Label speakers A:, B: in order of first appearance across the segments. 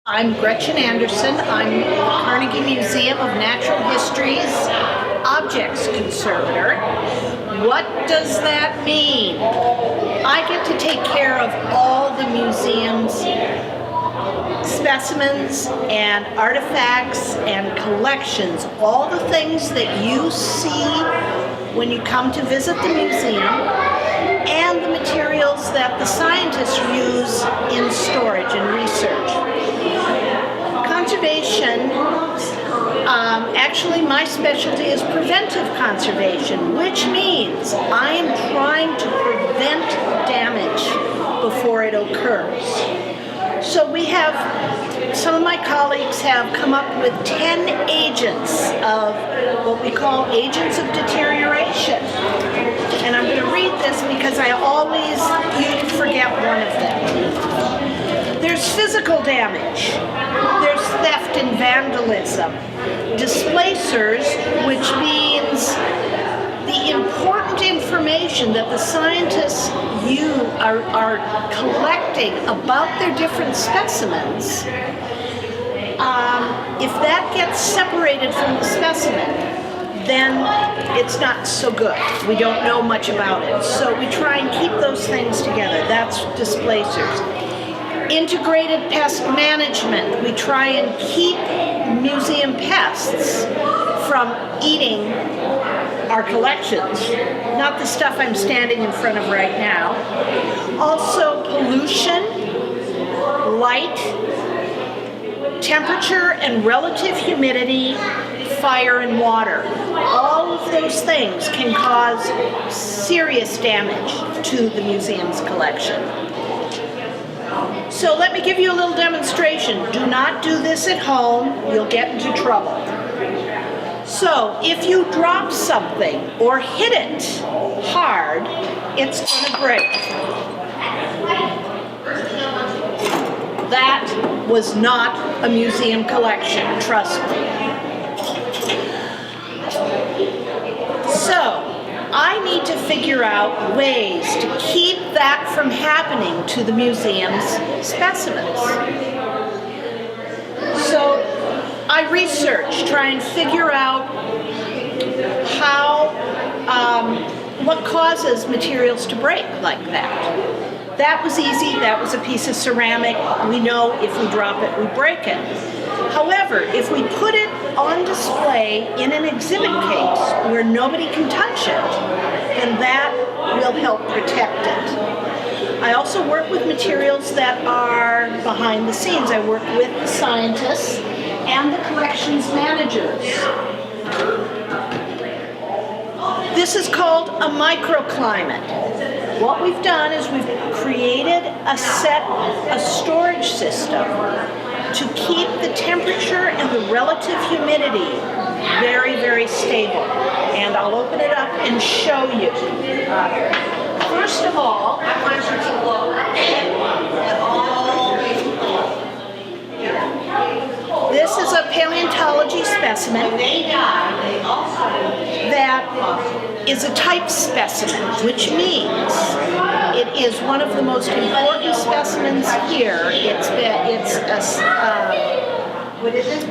A: I'm Gretchen Anderson. I'm the Carnegie Museum of Natural History's Objects Conservator. What does that mean? I get to take care of all the museum's specimens and artifacts and collections, all the things that you see when you come to visit the museum, and the materials that the scientists use in storage and research. Conservation, actually my specialty is preventive conservation, which means I am trying to prevent damage before it occurs. So we have, some of my colleagues have come up with 10 agents of what we call agents of deterioration. And I'm going to read this because I always forget one of them. There's physical damage. There's theft and vandalism. Displacers, which means the important information that the scientists are collecting about their different specimens, if that gets separated from the specimen, then it's not so good. We don't know much about it. So we try and keep those things together. That's displacers. Integrated pest management. We try and keep museum pests from eating our collections, not the stuff I'm standing in front of right now. Also pollution, light, temperature and relative humidity, fire and water. All of those things can cause serious damage to the museum's collection. So let me give you a little demonstration. Do not do this at home, you'll get into trouble. So if you drop something or hit it hard, it's going to break. That was not a museum collection, trust me. So I need to figure out ways to keep that from happening to the museum's specimens. So I research, try and figure out what causes materials to break like that. That was easy. That was a piece of ceramic. We know if we drop it, we break it. However, if we put it on display in an exhibit case where nobody can touch it, then that will help protect it. I also work with materials that are behind the scenes. I work with the scientists and the collections managers. This is called a microclimate. What we've done is we've created a storage system to keep the temperature and the relative humidity very, very stable. And I'll open it up and show you. First of all, I want you to look at all. This is a paleontology specimen that is a type specimen, which means it is one of the most important specimens here.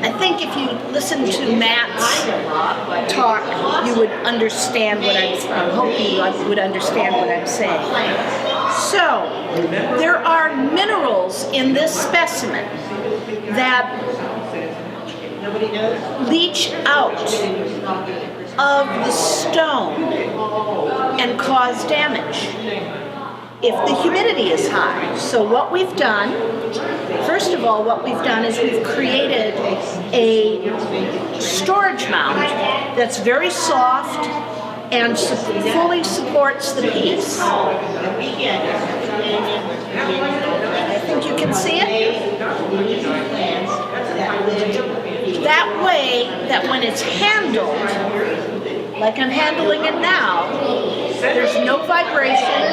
A: I think if you listen to Matt's talk, you would understand what I'm hoping you would understand what I'm saying. So, there are minerals in this specimen that leach out of the stone and cause damage if the humidity is high. So what we've done, first of all, is we've created a storage mount that's very soft and fully supports the piece. I think you can see it. That way, that when it's handled, like I'm handling it now, there's no vibration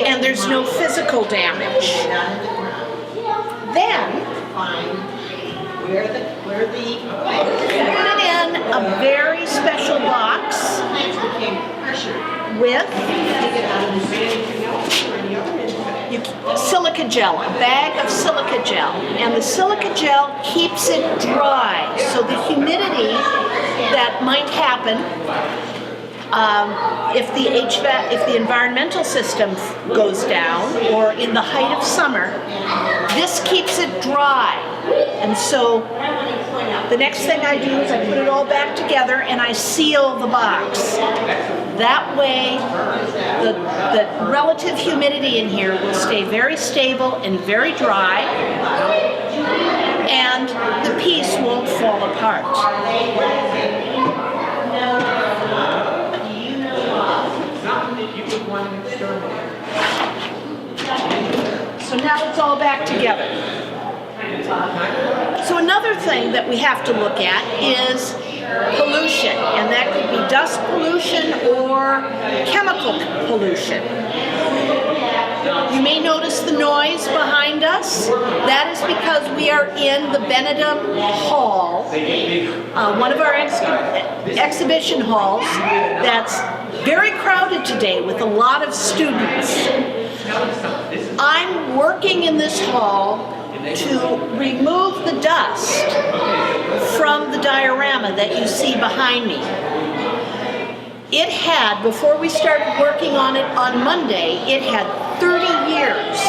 A: and there's no physical damage. Then, put it in a very special box with silica gel, a bag of silica gel, and the silica gel keeps it dry. So the humidity that might happen if the environmental system goes down, or in the height of summer, this keeps it dry. And so the next thing I do is I put it all back together and I seal the box. That way the relative humidity in here will stay very stable and very dry, and the piece won't fall apart. So now it's all back together. So another thing that we have to look at is pollution, and that could be dust pollution or chemical pollution. You may notice the noise behind us. That is because we are in the Benedum Hall, one of our exhibition halls that's very crowded today with a lot of students. I'm working in this hall to remove the dust from the diorama that you see behind me. It had, before we started working on it on Monday, it had 30 years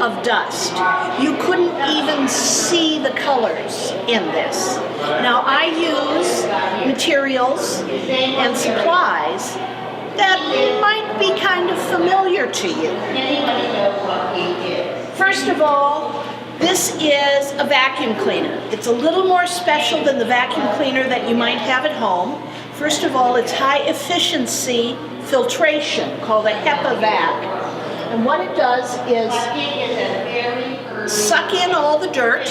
A: of dust. You couldn't even see the colors in this. Now I use materials and supplies that might be kind of familiar to you. First of all, this is a vacuum cleaner. It's a little more special than the vacuum cleaner that you might have at home. First of all, it's high efficiency filtration called a HEPA vac. And what it does is suck in all the dirt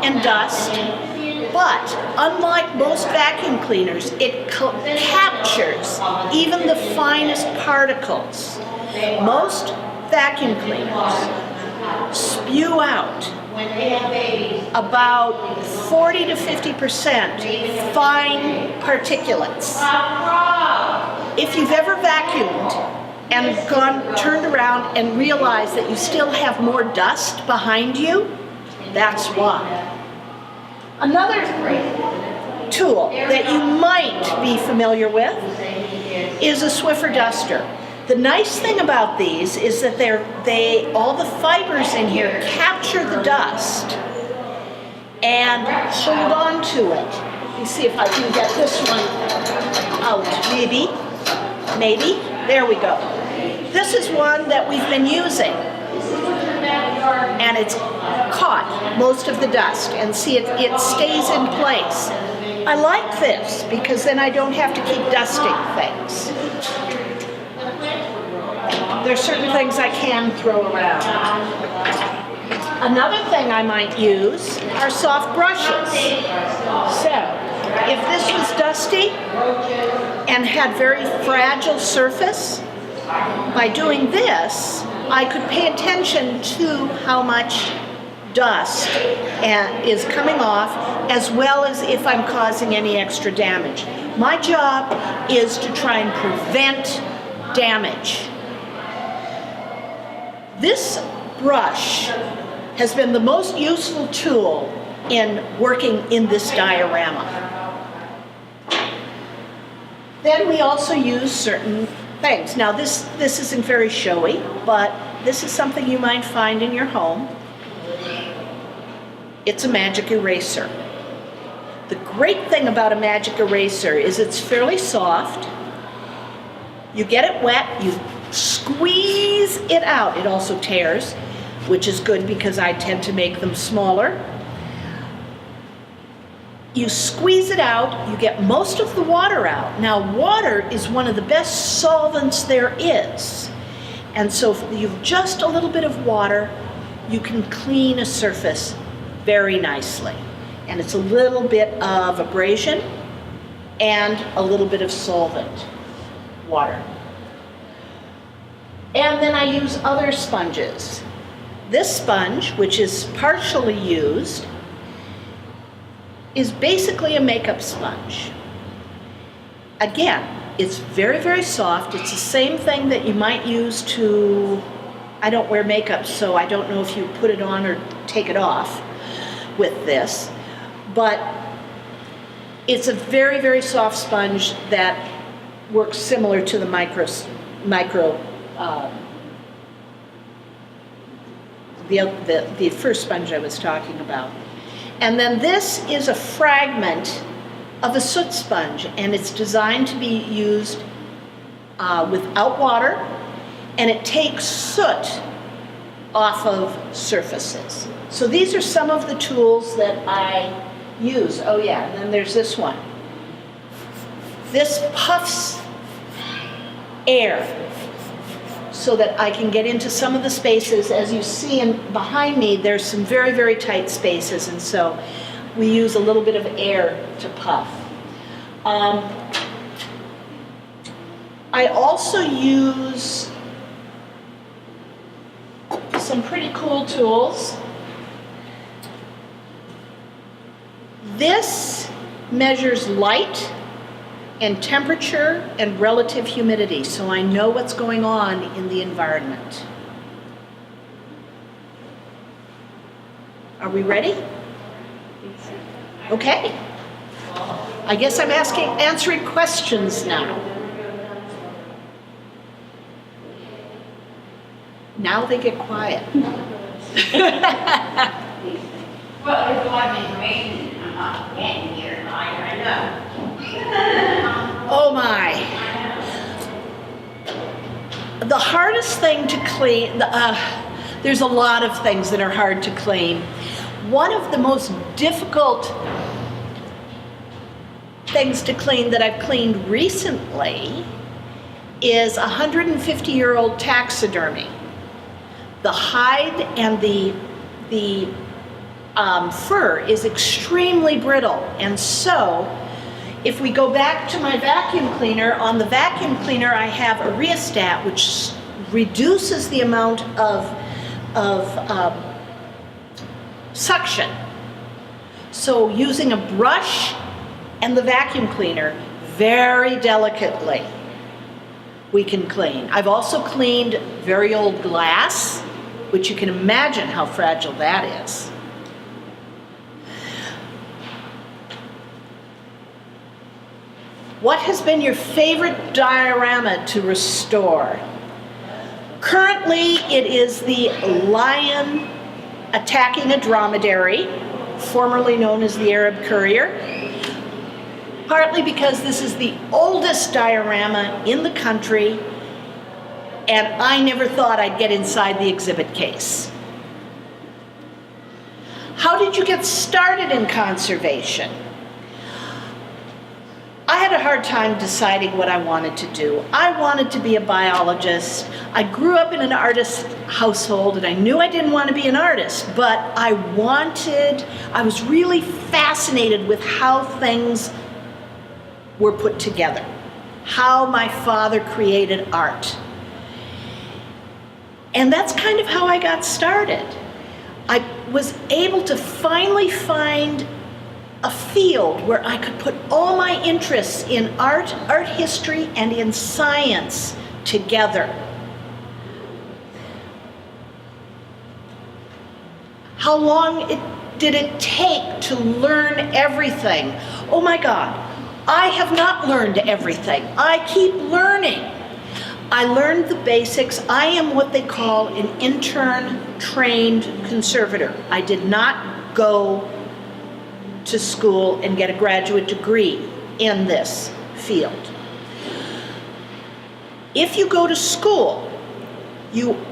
A: and dust, but unlike most vacuum cleaners, it captures even the finest particles. Most vacuum cleaners spew out about 40 to 50% fine particulates. If you've ever vacuumed and turned around and realized that you still have more dust behind you, that's why. Another tool that you might be familiar with is a Swiffer duster. The nice thing about these is that all the fibers in here capture the dust and hold on to it. Let me see if I can get this one out. Maybe. There we go. This is one that we've been using, and it's caught most of the dust, and see it stays in place. I like this because then I don't have to keep dusting things. There's certain things I can throw around. Another thing I might use are soft brushes. So, if this was dusty and had very fragile surface, by doing this, I could pay attention to how much dust is coming off, as well as if I'm causing any extra damage. My job is to try and prevent damage. This brush has been the most useful tool in working in this diorama. Then we also use certain things. Now this isn't very showy, but this is something you might find in your home. It's a magic eraser. The great thing about a magic eraser is it's fairly soft. You get it wet, you squeeze it out. It also tears, which is good because I tend to make them smaller. You squeeze it out, you get most of the water out. Now, water is one of the best solvents there is. And so if you've just a little bit of water, you can clean a surface very nicely. And it's a little bit of abrasion and a little bit of solvent water. And then I use other sponges. This sponge, which is partially used, is basically a makeup sponge. Again, it's very, very soft. It's the same thing that you might use to I don't wear makeup, so I don't know if you put it on or take it off with this, but it's a very, very soft sponge that works similar to the the first sponge I was talking about. And then this is a fragment of a soot sponge, and it's designed to be used without water, and it takes soot off of surfaces. So these are some of the tools that I use. Oh yeah, and then there's this one. This puffs air so that I can get into some of the spaces. As you see behind me, there's some very, very tight spaces, and so we use a little bit of air to puff. I also use some pretty cool tools. This measures light and temperature and relative humidity, so I know what's going on in the environment. Are we ready? Okay. I guess I'm answering questions now. Now they get quiet.
B: Well, there's a lot of information I'm not getting here, I know.
A: Oh my. The hardest thing to clean, there's a lot of things that are hard to clean. One of the most difficult things to clean that I've cleaned recently is 150-year-old taxidermy. The hide and the fur is extremely brittle, and so if we go back to my vacuum cleaner, on the vacuum cleaner I have a rheostat which reduces the amount of suction. So using a brush and the vacuum cleaner, very delicately, we can clean. I've also cleaned very old glass, which you can imagine how fragile that is. What has been your favorite diorama to restore? Currently, it is the lion attacking a dromedary, formerly known as the Arab courier, partly because this is the oldest diorama in the country, and I never thought I'd get inside the exhibit case. How did you get started in conservation? I had a hard time deciding what I wanted to do. I wanted to be a biologist. I grew up in an artist household, and I knew I didn't want to be an artist, but I was really fascinated with how things were put together, how my father created art. And that's kind of how I got started. I was able to finally find a field where I could put all my interests in art history, and in science together. How long did it take to learn everything? Oh my God, I have not learned everything. I keep learning. I learned the basics. I am what they call an intern-trained conservator. I did not go to school and get a graduate degree in this field. If you go to school,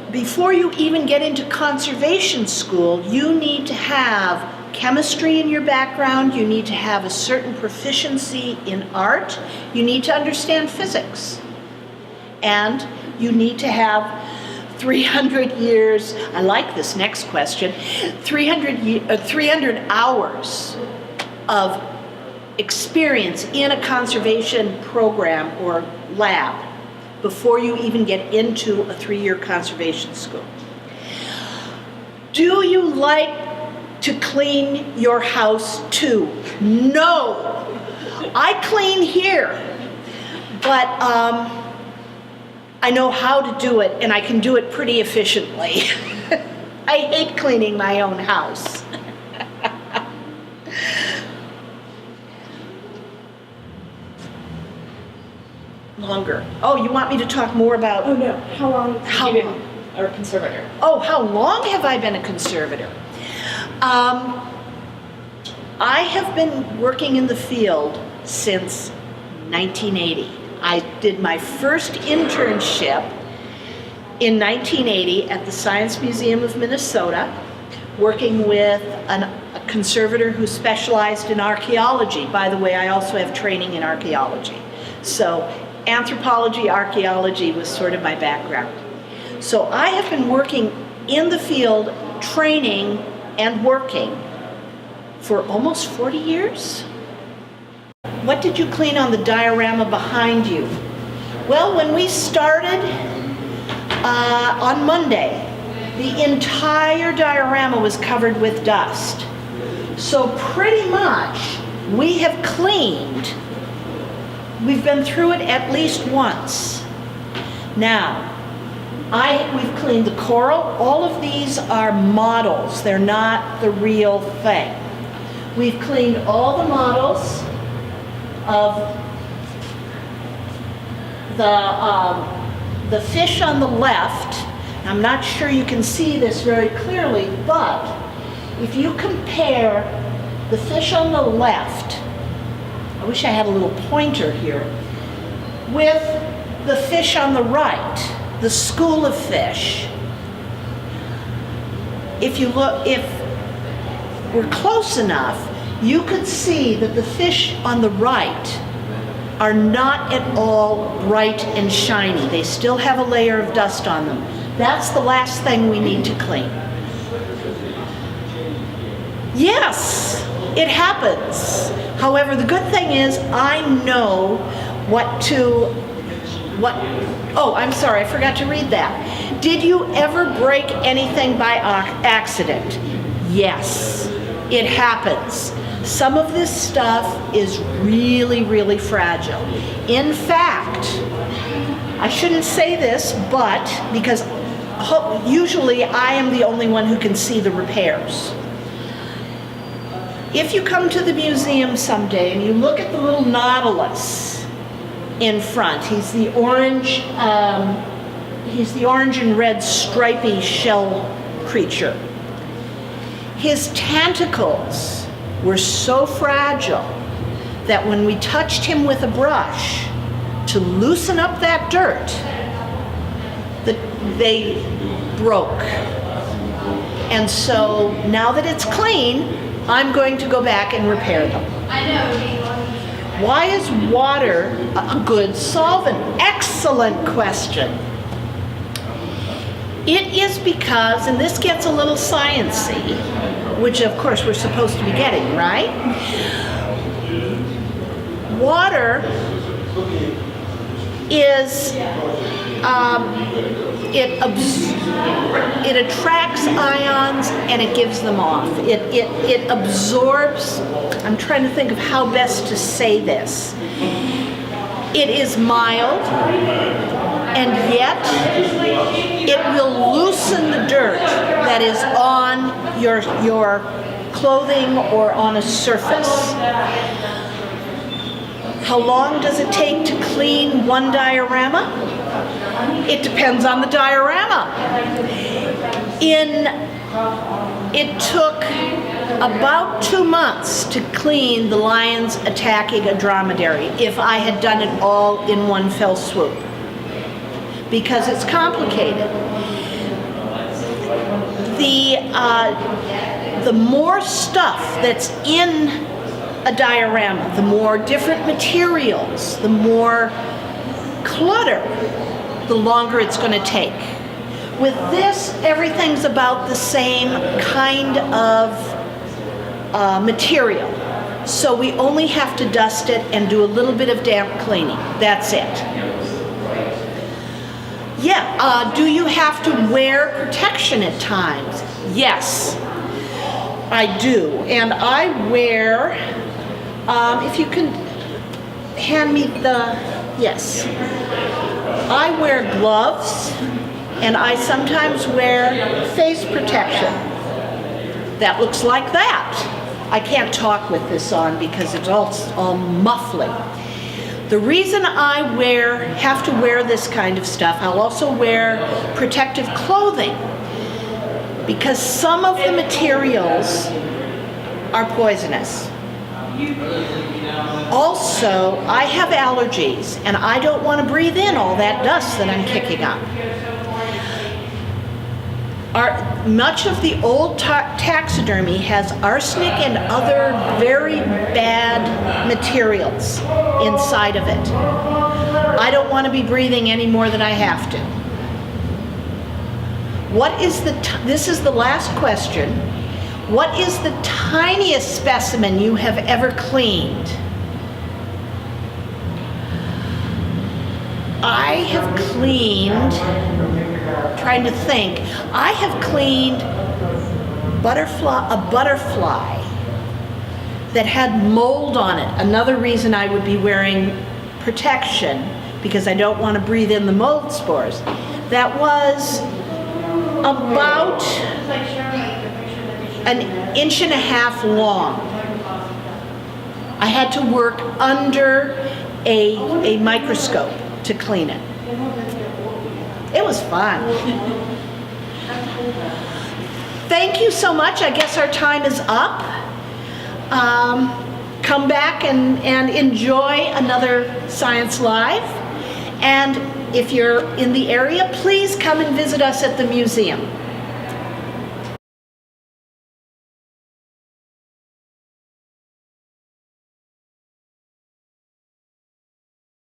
A: before you even get into conservation school, you need to have chemistry in your background, you need to have a certain proficiency in art, you need to understand physics, and you need to have 300 years, I like this next question, 300 hours of experience in a conservation program or lab before you even get into a 3-year conservation school. Do you like to clean your house too? No. I clean here, but I know how to do it, and I can do it pretty efficiently. I hate cleaning my own house. Longer. Oh, you want me to talk more about...
C: Oh no, how long have you been
A: long?
C: a conservator?
A: Oh, how long have I been a conservator? I have been working in the field since 1980. I did my first internship in 1980 at the Science Museum of Minnesota, working with a conservator who specialized in archaeology. By the way, I also have training in archaeology. So anthropology, archaeology was sort of my background. So I have been working in the field, training and working for almost 40 years. What did you clean on the diorama behind you? Well, when we started on Monday, the entire diorama was covered with dust. So pretty much we have cleaned. We've been through it at least once. Now, we've cleaned the coral. All of these are models. They're not the real thing. We've cleaned all the models of the fish on the left. I'm not sure you can see this very clearly, but if you compare the fish on the left, I wish I had a little pointer here, with the fish on the right, the school of fish. If we're close enough, you could see that the fish on the right are not at all bright and shiny. They still have a layer of dust on them. That's the last thing we need to clean. Yes, it happens. However, the good thing is I know oh, I'm sorry, I forgot to read that. Did you ever break anything by accident? Yes, it happens. Some of this stuff is really, really fragile. In fact, I shouldn't say this, but because usually I am the only one who can see the repairs. If you come to the museum someday and you look at the little nautilus in front, he's the orange and red stripy shell creature. His tentacles were so fragile that when we touched him with a brush to loosen up that dirt, they broke. And so now that it's clean, I'm going to go back and repair them.
B: I know.
A: Why is water a good solvent? Excellent question. It is because, and this gets a little science-y, which of course we're supposed to be getting, right? Water is, it attracts ions and it gives them off. It absorbs, I'm trying to think of how best to say this. It is mild, and yet it will loosen the dirt that is on your clothing or on a surface. How long does it take to clean one diorama? It depends on the diorama. It took about 2 months to clean the lions attacking a dromedary if I had done it all in one fell swoop, because it's complicated. The more stuff that's in a diorama, the more different materials, the more clutter, the longer it's going to take. With this, everything's about the same kind of material. So we only have to dust it and do a little bit of damp cleaning. That's it. Yeah, do you have to wear protection at times? Yes, I do. And I wear, if you can hand me the, yes. I wear gloves, and I sometimes wear face protection. That looks like that. I can't talk with this on because it's all muffling. The reason I have to wear this kind of stuff, I'll also wear protective clothing, because some of the materials are poisonous. Also, I have allergies, and I don't want to breathe in all that dust that I'm kicking up. Much of the old taxidermy has arsenic and other very bad materials inside of it. I don't want to be breathing any more than I have to. This is the last question. What is the tiniest specimen you have ever cleaned? I have cleaned, trying to think, I have cleaned a butterfly that had mold on it. Another reason I would be wearing protection, because I don't want to breathe in the mold spores. That was about an 1.5 inches long. I had to work under a microscope to clean it. It was fun. Thank you so much. I guess our time is up. Come back and enjoy another Science Live. And if you're in the area, please come and visit us at the museum.